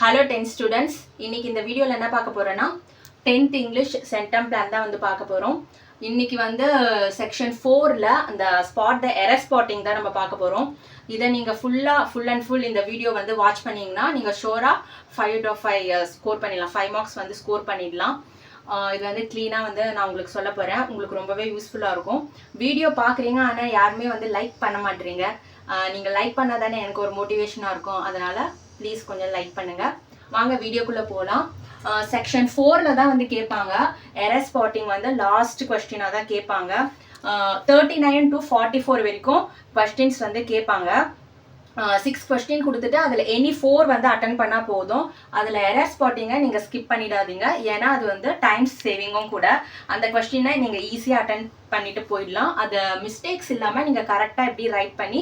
Hello 10th students. இன்னைக்கு இந்த வீடியோல என்ன பார்க்க போறேன்னா 10th English sentence plan தான் வந்து பார்க்க போறோம். இன்னைக்கு வந்து section 4ல அந்த spot the error spotting தான் நம்ம பார்க்க போறோம். இத நீங்க full and full இந்த வீடியோ வந்து வாட்ச் பண்ணீங்கன்னா நீங்க ஷூரா 5 out of 5 ஸ்கோர் பண்ணிடலாம். 5 மார்க்ஸ் வந்து ஸ்கோர் பண்ணிடலாம். இது வந்து க்ளீனா வந்து நான் உங்களுக்கு சொல்ல போறேன். உங்களுக்கு ரொம்பவே யூஸ்ஃபுல்லா இருக்கும். வீடியோ பார்க்குறீங்க ஆனா யாருமே வந்து லைக் பண்ண மாட்டீங்க. நீங்க லைக் பண்ணாதானே எனக்கு ஒரு மோட்டிவேஷனா இருக்கும். அதனால ப்ளீஸ் கொஞ்சம் லைக் பண்ணுங்க. வாங்க வீடியோக்குள்ள போலாம். செக்ஷன் 4ல தான் வந்து கேட்பாங்க. எரர் ஸ்பாட்டிங் வந்து லாஸ்ட் கொஸ்டினா தான் கேட்பாங்க. 39 to 44 வரைக்கும் கொஸ்டின்ஸ் வந்து கேட்பாங்க. 6 கொஸ்டின் கொடுத்துட்டு அதில் எனி 4 வந்து அட்டன் பண்ணால் போதும். அதில் எரர் ஸ்பாட்டிங்கை நீங்கள் ஸ்கிப் பண்ணிடாதீங்க. ஏன்னா அது வந்து டைம் சேவிங்கும் கூட. அந்த கொஸ்டினை நீங்கள் ஈஸியாக அட்டன் பண்ணிட்டு போயிடலாம். அது மிஸ்டேக்ஸ் இல்லாமல் நீங்கள் கரெக்டாக எப்படி ரைட் பண்ணி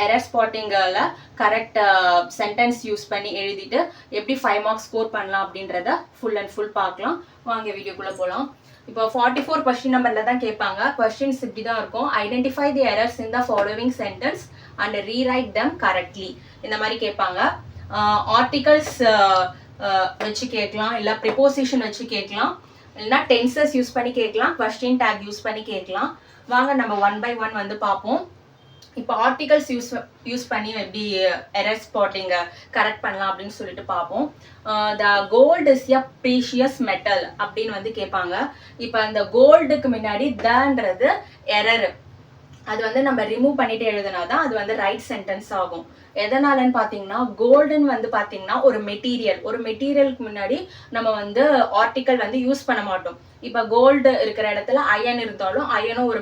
எரர் ஸ்பாட்டிங்கில் கரெக்ட் சென்டென்ஸ் யூஸ் பண்ணி எழுதிட்டு எப்படி 5 மார்க்ஸ் ஸ்கோர் பண்ணலாம் அப்படின்றத ஃபுல் அண்ட் ஃபுல் பார்க்கலாம். வாங்க வீடியோக்குள்ளே போகலாம். இப்போ 44 கொஸ்டின் நம்பர்ல தான் கேட்பாங்க. கொஸ்டின்ஸ் இப்படி தான் இருக்கும். Identify the errors in the following sentence and rewrite them correctly. இந்த மாதிரி கேட்பாங்க. ஆர்டிகல்ஸ் வச்சு கேட்கலாம், இல்லை ப்ரிப்போசிஷன் வச்சு கேட்கலாம், இல்லைன்னா டென்சஸ் யூஸ் பண்ணி கேட்கலாம், கொஸ்டின் டேக் யூஸ் பண்ணி கேட்கலாம். வாங்க நம்ம 1 by 1 வந்து பார்ப்போம். இப்போ ஆர்டிகல்ஸ் யூஸ் பண்ணி எப்படி எரர் ஸ்பாட்டிங்க கரெக்ட் பண்ணலாம் அப்படின்னு சொல்லிட்டு பார்ப்போம். The gold is a precious metal அப்படின்னு வந்து கேட்பாங்க. இப்போ அந்த கோல்டுக்கு முன்னாடி தன்றது எரர், அது வந்து நம்ம ரிமூவ் பண்ணிட்டு எழுதுனாதான் அது வந்து ரைட் சென்டென்ஸ் ஆகும். எதனாலன்னு பார்த்தீங்கன்னா கோல்டுன்னு வந்து பார்த்தீங்கன்னா ஒரு மெட்டீரியலுக்கு முன்னாடி நம்ம வந்து ஆர்டிக்கல் வந்து யூஸ் பண்ண மாட்டோம். இப்போ கோல்டு இருக்கிற இடத்துல அயன் இருந்தாலும் அயனும் ஒரு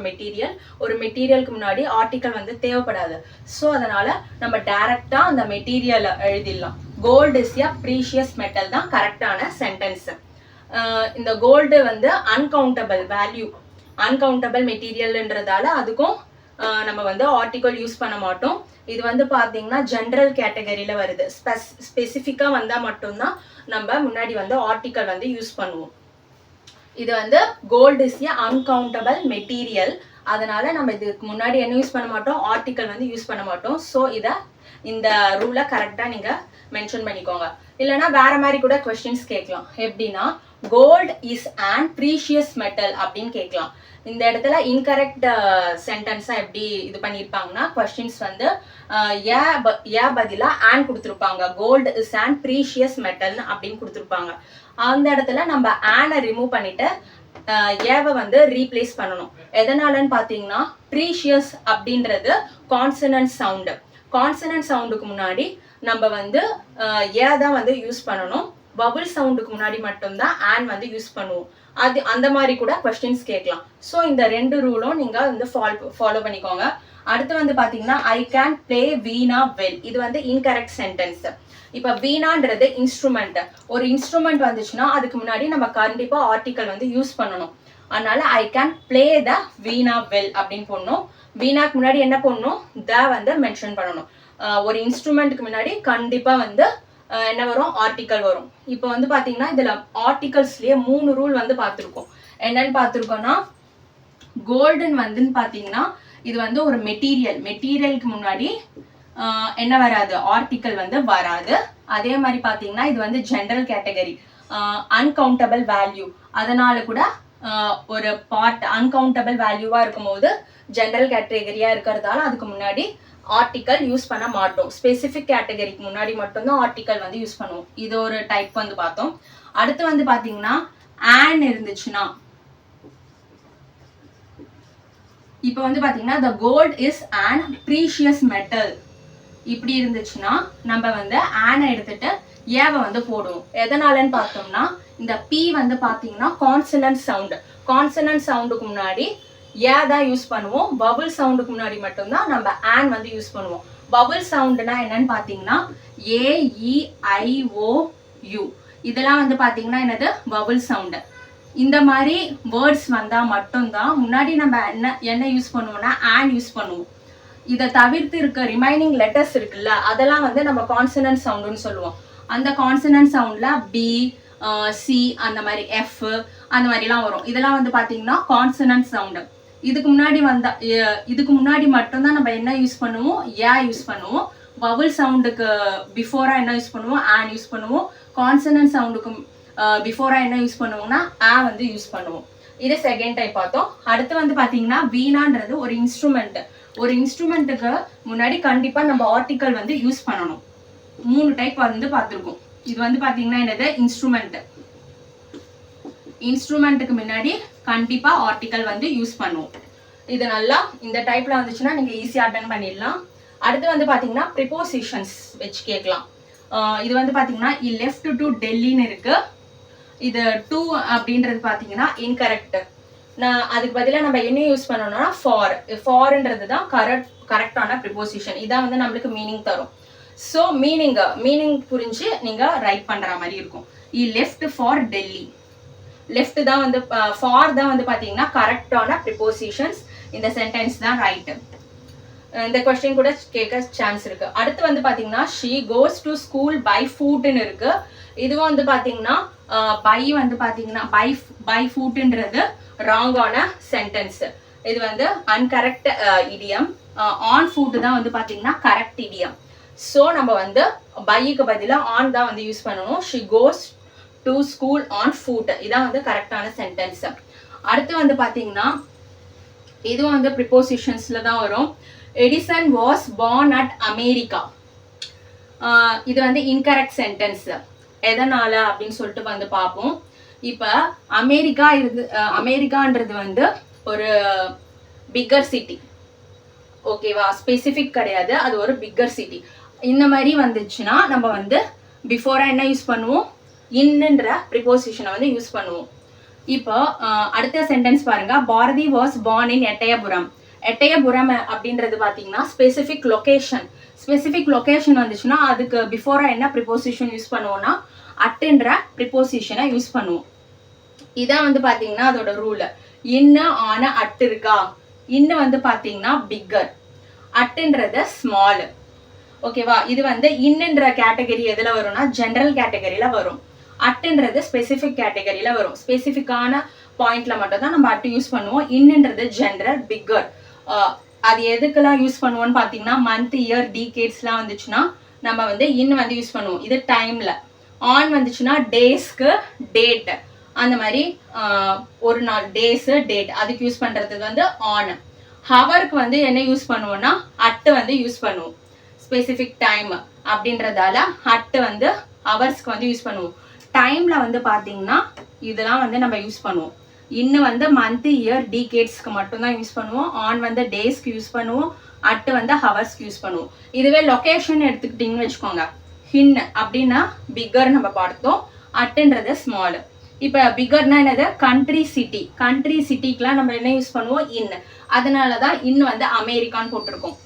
மெட்டீரியலுக்கு முன்னாடி ஆர்டிக்கல் வந்து தேவைப்படாது. ஸோ அதனால நம்ம டைரக்டா அந்த மெட்டீரியலை எழுதிடலாம். Gold is a precious metal தான் கரெக்டான சென்டென்ஸ். இந்த கோல்டு வந்து அன்கவுண்டபிள் மெட்டீரியல்ன்றதால அதுக்கும் நம்ம வந்து ஆர்டிக்கல் யூஸ் பண்ண மாட்டோம். இது வந்து பார்த்தீங்கன்னா ஜென்ரல் கேட்டகரியில வருது. ஸ்பெசிஃபிக்காக வந்தால் மட்டும்தான் நம்ம முன்னாடி வந்து ஆர்டிக்கல் வந்து யூஸ் பண்ணுவோம். இது வந்து gold is a uncountable material. அதனால நம்ம இதுக்கு முன்னாடி என்ன யூஸ் பண்ண மாட்டோம், ஆர்டிக்கல் வந்து யூஸ் பண்ண மாட்டோம். ஸோ இந்த ரூலை கரெக்டாக நீங்கள் மென்ஷன் பண்ணிக்கோங்க. இல்லைன்னா வேற மாதிரி கூட கொஸ்டின்ஸ் கேட்கலாம். எப்படின்னா gold is and precious metal அப்படின்னு கேட்கலாம். இந்த இடத்துல இன்கரெக்ட் சென்டென்ஸா எப்படி இது பண்ணியிருப்பாங்கன்னா கொஸ்டின்ஸ் வந்து ஏ பதிலா ஆன் கொடுத்துருப்பாங்க. Gold is and precious metal அப்படின்னு கொடுத்துருப்பாங்க. அந்த இடத்துல நம்ம ஆனை ரிமூவ் பண்ணிட்டு ஏவை வந்து ரீப்ளேஸ் பண்ணணும். எதனாலன்னு பார்த்தீங்கன்னா ப்ரீஷியஸ் அப்படின்றது கான்சனன்ட் சவுண்டுக்கு முன்னாடி நம்ம வந்து ஏ தான் வந்து யூஸ் பண்ணணும். பபுள் சவுண்டுக்கு முன்னாடி மட்டும்தான் ஆன் வந்து யூஸ் பண்ணுவோம். அது அந்த மாதிரி கூட கொஸ்டின்ஸ் கேட்கலாம். ஸோ இந்த 2 ரூலும் நீங்க வந்து ஃபாலோ பண்ணிக்கோங்க. அடுத்து வந்து பாத்தீங்கன்னா I can play Veena well. இது வந்து இன்கரெக்ட் சென்டென்ஸ். இப்ப வீணான்றது இன்ஸ்ட்ருமெண்ட். ஒரு இன்ஸ்ட்ருமெண்ட் வந்துச்சுன்னா அதுக்கு முன்னாடி நம்ம கண்டிப்பா ஆர்டிக்கல் வந்து யூஸ் பண்ணணும். அதனால I can play the Veena well அப்படின்னு போடணும். வீணாக்கு முன்னாடி என்ன பண்ணணும், த வந்து மென்ஷன் பண்ணணும். ஒரு இன்ஸ்ட்ருமெண்ட்டுக்கு முன்னாடி கண்டிப்பா வந்து என்ன வரும், ஆர்டிக்கல் வரும். இப்போ வந்து பாத்தீங்கன்னா இதுல ஆர்டிகல்ஸ்லயே 3 ரூல் வந்து பார்த்துருக்கோம். என்னன்னு பார்த்துருக்கோம்னா கோல்டன் வந்துன்னு பாத்தீங்கன்னா இது வந்து ஒரு மெட்டீரியலுக்கு முன்னாடி என்ன வராது, ஆர்டிக்கல் வந்து வராது. அதே மாதிரி பாத்தீங்கன்னா இது வந்து ஜெனரல் கேட்டகரி, அன்கவுண்டபிள் வேல்யூ. அதனால கூட ஒரு பார்ட் அன்கவுண்டபிள் வேல்யூவா இருக்கும்போது ஜெனரல் கேட்டகரியா இருக்கிறதால அதுக்கு முன்னாடி ஆர்டிக்கல் யூஸ் பண்ண மாட்டோம். ஸ்பெசிபிக் கேட்டகரிக்கு முன்னாடி மட்டும்தான் ஆர்டிக்கல் வந்து யூஸ் பண்ணுவோம். இது ஒரு டைப் வந்து பார்த்தோம். அடுத்து வந்து பாத்தீங்கன்னா ஆன் இருந்துச்சுன்னா, இப்போ வந்து பாத்தீங்கன்னா the gold is an precious metal இப்படி இருந்துச்சுன்னா நம்ம வந்து ஆனை எடுத்துட்டு ஏவை வந்து போடுவோம். எதனாலன்னு பார்த்தோம்னா இந்த பி வந்து பாத்தீங்கன்னா கான்சனன்ட் சவுண்டுக்கு முன்னாடி ஏ தான் யூஸ் பண்ணுவோம். பபுள் சவுண்டுக்கு முன்னாடி மட்டும்தான் நம்ம ஆன் வந்து யூஸ் பண்ணுவோம். பபுள் சவுண்டுனா என்னன்னு பாத்தீங்கன்னா AEIOU. இதெல்லாம் வந்து பாத்தீங்கன்னா என்னது, பபுள் சவுண்டு. இந்த மாதிரி வேர்ட்ஸ் வந்தா மட்டும்தான் முன்னாடி நம்ம என்ன யூஸ் பண்ணுவோம்னா ஆன் யூஸ் பண்ணுவோம். இதை தவிர்த்து இருக்க ரிமைனிங் லெட்டர்ஸ் இருக்குல்ல, அதெல்லாம் வந்து நம்ம கான்சனன்ட் சவுண்டுன்னு சொல்லுவோம். அந்த கான்சனன்ட் சவுண்ட்ல பி, சி, அந்த மாதிரி எஃப் அந்த மாதிரிலாம் வரும். இதெல்லாம் வந்து பாத்தீங்கன்னா கான்சனன்ட் சவுண்டு. இதுக்கு முன்னாடி மட்டும்தான் நம்ம என்ன யூஸ் பண்ணுவோம், ஏ யூஸ் பண்ணுவோம். வவல் சவுண்டுக்கு பிஃபோரா என்ன யூஸ் பண்ணுவோம், ஆன் யூஸ் பண்ணுவோம். கான்சனன்ட் சவுண்டுக்கு பிஃபோரா என்ன யூஸ் பண்ணுவோம்னா ஆ வந்து யூஸ் பண்ணுவோம். இது செகண்ட் டைப் பார்த்தோம். அடுத்து வந்து பாத்தீங்கன்னா வீணான்றது ஒரு இன்ஸ்ட்ருமெண்ட். ஒரு இன்ஸ்ட்ருமெண்ட்டுக்கு முன்னாடி கண்டிப்பா நம்ம ஆர்டிக்கல் வந்து யூஸ் பண்ணணும். 3 டைப் வந்து பார்த்துருக்கோம். இது வந்து பாத்தீங்கன்னா என்னது, இன்ஸ்ட்ருமெண்ட். இன்ஸ்ட்ருமெண்ட்டுக்கு முன்னாடி கண்டிப்பா ஆர்டிக்கல் வந்து யூஸ் பண்ணுவோம். இது நல்லா இந்த டைப்ல வந்துச்சுன்னா நீங்க ஈஸியா அட்டன் பண்ணிடலாம். அடுத்து வந்து பாத்தீங்கன்னா ப்ரிப்போசிஷன்ஸ் வச்சு கேட்கலாம். இது வந்து பாத்தீங்கன்னா லெஃப்ட் டு டெல்லின்னு இருக்கு. இது டு அப்படின்றது பாத்தீங்கன்னா இன்கரெக்ட். நான் அதுக்கு பதிலாக நம்ம என்ன யூஸ் பண்ணணும்னா ஃபார்ன்றது தான் கரெக்டான ப்ரிப்போசிஷன். இதான் வந்து நம்மளுக்கு மீனிங் தரும். ஸோ மீனிங் புரிஞ்சு நீங்க ரைட் பண்ற மாதிரி இருக்கும். Left for Delhi. லெஃப்ட் தான் வந்து ஃபார் தான் வந்து பாத்தீங்கன்னா கரெக்டான ப்ரிப்போசிஷன்ஸ். இந்த சென்டென்ஸ் தான் ரைட். இந்த கொஸ்டின் கூட கேட்க சான்ஸ் இருக்கு. அடுத்து வந்து பாத்தீங்கன்னா she goes to school by footன்னு இருக்கு. இதுவும் வந்து பாத்தீங்கன்னா பை வந்து பாத்தீங்கன்னா பை ஃபுட்ன்றது ராங்கான சென்டென்ஸ். இது வந்து அன்கரெக்ட் இடியம். ஆன் ஃபுட் தான் வந்து பாத்தீங்கன்னா கரெக்ட் இடியம். ஸோ நம்ம வந்து பைக்கு பதிலாக ஆன் தான் வந்து யூஸ் பண்ணணும். she goes to school on foot. இதான் வந்து கரெக்டான சென்டென்ஸ். அடுத்து வந்து பாத்தீங்கன்னா இதுவும் வந்து ப்ரிப்போசிஷன்ஸ்ல தான் வரும். Edison was born at America. இது வந்து இன்கரெக்ட் சென்டென்ஸ். எதனால அப்படின்னு சொல்லிட்டு வந்து பார்ப்போம். இப்போ அமெரிக்கான்றது வந்து ஒரு பிக்கர் சிட்டி. ஓகேவா, ஸ்பெசிஃபிக் கிடையாது, அது ஒரு பிக்கர் சிட்டி. இந்த மாதிரி வந்துச்சுன்னா நம்ம வந்து பிஃபோரா என்ன யூஸ் பண்ணுவோம், இன்னுன்ற ப்ரிப்போசிஷனை வந்து யூஸ் பண்ணுவோம். இப்போ அடுத்த சென்டென்ஸ் பாருங்க. Bharathi was born in Ettayapuram. Ettayapuram அப்படின்றது பார்த்தீங்கன்னா ஸ்பெசிஃபிக் லொகேஷன். ஸ்பெசிஃபிக் லொகேஷன் வந்துச்சுன்னா அதுக்கு பிஃபோரா என்ன ப்ரிப்போசிஷன் யூஸ் பண்ணுவோம்னா அட்டுன்ற ப்ரிப்போசிஷனை யூஸ் பண்ணுவோம். இதான் வந்து பாத்தீங்கன்னா அதோட ரூல். இன்ன ஆன அட்டு இருக்கா, இன்ன வந்து பாத்தீங்கன்னா பிக்கர், அட்டுன்றது ஸ்மால். ஓகேவா, இது வந்து இன்னுன்ற கேட்டகரி எதுல வரும்னா ஜெனரல் கேட்டகரியில வரும். அட்டுன்றது ஸ்பெசிஃபிக் கேட்டகரியில வரும். ஸ்பெசிஃபிக்கான பாயிண்ட்ல மட்டும் தான் நம்ம அட்டு யூஸ் பண்ணுவோம். இன்னுன்றது ஜெனரல், பிக்கர். அது எதுக்கெல்லாம் யூஸ் பண்ணுவோம்னு பாத்தீங்கன்னா மந்த், இயர், டீகேட்ஸ்லாம் வந்துச்சுன்னா நம்ம வந்து இன் வந்து யூஸ் பண்ணுவோம். இது டைம்ல. ஆன் வந்துச்சுன்னா டேஸ்க்கு டேட், அந்த மாதிரி ஒரு நாள் டேஸ் டேட் அதுக்கு யூஸ் பண்றதுக்கு வந்து ஆன். ஹவருக்கு வந்து என்ன யூஸ் பண்ணுவோம்னா அட்டு வந்து யூஸ் பண்ணுவோம். ஸ்பெசிஃபிக் டைம் அப்படின்றதால அட்டு வந்து ஹவர்ஸ்க்கு வந்து யூஸ் பண்ணுவோம். டைம்ல வந்து பாத்தீங்கன்னா இதெல்லாம் வந்து நம்ம யூஸ் பண்ணுவோம். இன்னும் வந்து மந்த், இயர், டீகேட்ஸ்க்கு மட்டும்தான் யூஸ் பண்ணுவோம். ஆன் வந்து டேஸ்க்கு யூஸ் பண்ணுவோம். அட்டு வந்து ஹவர்ஸ்க்கு யூஸ் பண்ணுவோம். இதுவே லொகேஷன் எடுத்துக்கிட்டீங்கன்னு வச்சுக்கோங்க. ஹின் அப்படின்னா பிக்கர் நம்ம பார்த்தோம், அட்டுன்றது ஸ்மால். இப்போ பிக்கர்னா என்னது, கண்ட்ரி சிட்டி. கண்ட்ரி சிட்டிக்கெலாம் நம்ம என்ன யூஸ் பண்ணுவோம், இன். அதனால தான் இன் வந்து அமெரிக்கான்னு போட்டிருக்கோம்.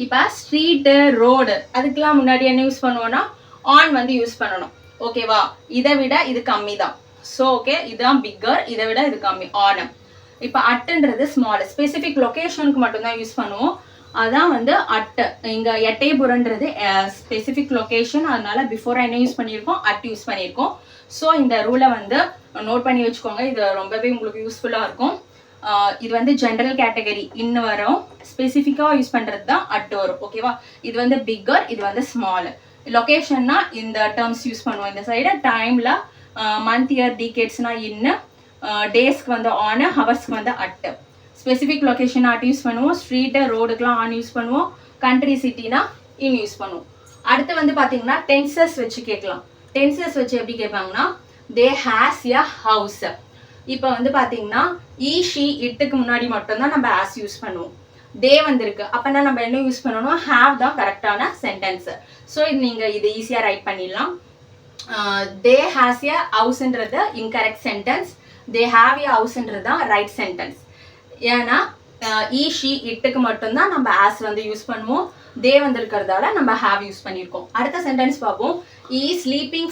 இப்போ ஸ்ட்ரீட்டு, ரோடு அதுக்கெல்லாம் முன்னாடி என்ன யூஸ் பண்ணுவோம்னா ஆன் வந்து யூஸ் பண்ணணும். ஓகேவா, இதை விட இது கம்மி தான். ஸோ ஓகே, இதுதான் பிக்கர், இதை விட இது கம்மி ஆன். இப்போ அட்டுன்றது ஸ்மால், ஸ்பெசிஃபிக் லொகேஷனுக்கு மட்டும்தான் யூஸ் பண்ணுவோம். அதான் வந்து அட்டு. இங்கே எட்டயபுரன்றது ஸ்பெசிஃபிக் லொகேஷன், அதனால பிஃபோராக என்ன யூஸ் பண்ணியிருக்கோம், அட்டு யூஸ் பண்ணியிருக்கோம். ஸோ இந்த ரூலை வந்து நோட் பண்ணி வச்சுக்கோங்க. இது ரொம்பவே உங்களுக்கு யூஸ்ஃபுல்லாக இருக்கும். இது வந்து ஜென்ரல் கேட்டகரி இன்னும் வரும், ஸ்பெசிஃபிக்காக யூஸ் பண்ணுறது தான் அட்டு வரும். ஓகேவா, இது வந்து பிக்கர், இது வந்து ஸ்மால். லொகேஷன்னா இந்த டேர்ம்ஸ் யூஸ் பண்ணுவோம். இந்த சைடு டைமில் மந்த், இயர், டீகேட்ஸ்னா இன்னு, டேஸ்க்கு வந்து ஆன், ஹவர்ஸ்க்கு வந்து at. Specific location at use பண்ணுவோம். ஸ்ட்ரீட்டு, ரோடுக்கெலாம் ஆன் யூஸ் பண்ணுவோம். கண்ட்ரி சிட்டினா இன் யூஸ் பண்ணுவோம். அடுத்து வந்து பார்த்தீங்கன்னா டென்சஸ் வச்சு கேட்கலாம். டென்சஸ் வச்சு எப்படி கேட்பாங்கன்னா தே ஹேஸ் எ ஹவுஸ். இப்போ வந்து பார்த்தீங்கன்னா ஷி, இட்டுக்கு முன்னாடி மட்டும்தான் நம்ம ஆஸ் யூஸ் பண்ணுவோம். தே வந்திருக்கு அப்பனா நம்ம என்ன யூஸ் பண்ணணும், ஹேவ் தான் கரெக்டான சென்டென்ஸ். ஸோ இது நீங்கள் இது ஈஸியாக ரைட் பண்ணிடலாம். தே ஹேஸ் எ ஹவுஸ்ன்றது incorrect sentence, they have a ஹவுஸ்ன்றது தான் ரைட் சென்டென்ஸ். ஏன்னா ஷி, இட்டுக்கு மட்டும்தான் நம்ம ஆஸ் வந்து யூஸ் பண்ணுவோம். தே வந்திருக்கிறதால நம்ம ஹேவ் யூஸ் பண்ணியிருக்கோம். அடுத்த சென்டென்ஸ் பார்ப்போம். Sleeping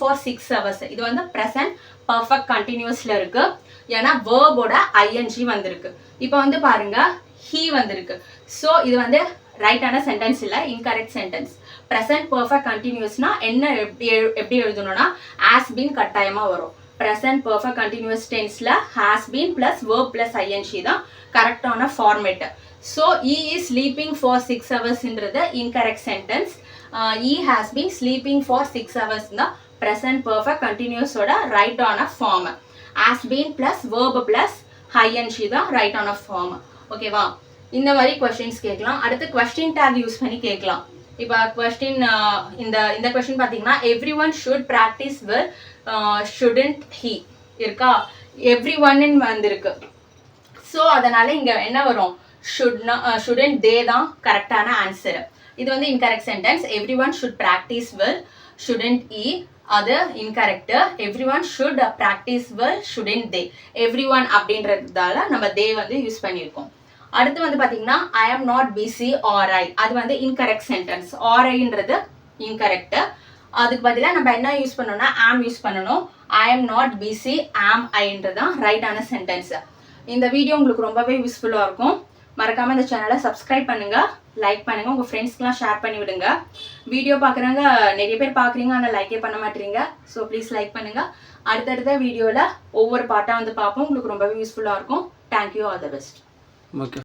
for 6 hours. இது வந்து ப்ரெசன்ட் பர்ஃபெக்ட் கண்டினியூஸ்ல இருக்கு. ஏன்னா வேர்போட ஐஎன்ஜி வந்திருக்கு. இப்போ வந்து பாருங்க ஹீ வந்திருக்கு. ஸோ இது வந்து ரைட்டான சென்டென்ஸ் இல்லை, இன்கரெக்ட் சென்டென்ஸ். ப்ரெசன்ட் பர்ஃபெக்ட் கண்டினியூஸ்னா என்ன எப்படி எழுதணும்னா ஹாஸ் பீன் கட்டாயமா வரும். ப்ரெசன்ட் பர்ஃபெக்ட் கண்டினியூஸ் டென்ஸ்ல has been plus verb plus ING தான் கரெக்டான format. So he is sleeping for 6 hours-ன்றது incorrect sentence. He has been sleeping for 6 hours தான் present perfect continuous ஓட right on a form. Has been plus verb plus ing தான் right on a form. ஓகேவா? இந்த மாதிரி questions கேட்கலாம். அடுத்து question take use பண்ணி கேட்கலாம். இப்போ கொஸ்டின் இந்த கொஸ்டின் பார்த்தீங்கன்னா every one should practise with shouldn't he இருக்கா, எவ்ரி ஒன்னு வந்திருக்கு. ஸோ அதனால இங்கே என்ன வரும், ஷுடன்ட் தே தான் கரெக்டான ஆன்சர். இது வந்து incorrect sentence. Every one should practise with student இ, அது incorrect. Every one should practise with student they. Every one அப்படின்றதால நம்ம தே வந்து யூஸ் பண்ணியிருக்கோம். அடுத்து வந்து பார்த்தீங்கன்னா ஐ am not busy R I, அது வந்து இன்கரெக்ட் சென்டென்ஸ். ஆர் ஐன்றது இன்கரெக்ட். அதுக்கு பதிலாக நம்ம என்ன யூஸ் பண்ணோம்னா ஆம் யூஸ் பண்ணணும். ஐ ஆம் நாட் பிஸி ஆம் ஐன்றது தான் ரைட்டான சென்டென்ஸ். இந்த வீடியோ உங்களுக்கு ரொம்பவே யூஸ்ஃபுல்லாக இருக்கும். மறக்காமல் இந்த சேனலை சப்ஸ்கிரைப் பண்ணுங்கள், லைக் பண்ணுங்கள், உங்கள் ஃப்ரெண்ட்ஸ்க்கெலாம் ஷேர் பண்ணி விடுங்க. வீடியோ பார்க்குறவங்க நிறைய பேர் பார்க்குறீங்க, ஆனால் லைக்கே பண்ண மாட்டேறீங்க. ஸோ ப்ளீஸ் லைக் பண்ணுங்கள். அடுத்தடுத்த வீடியோவில் ஒவ்வொரு பாட்டாக வந்து பார்ப்போம். உங்களுக்கு ரொம்பவே யூஸ்ஃபுல்லாக இருக்கும். Thank you, all the best. Okay.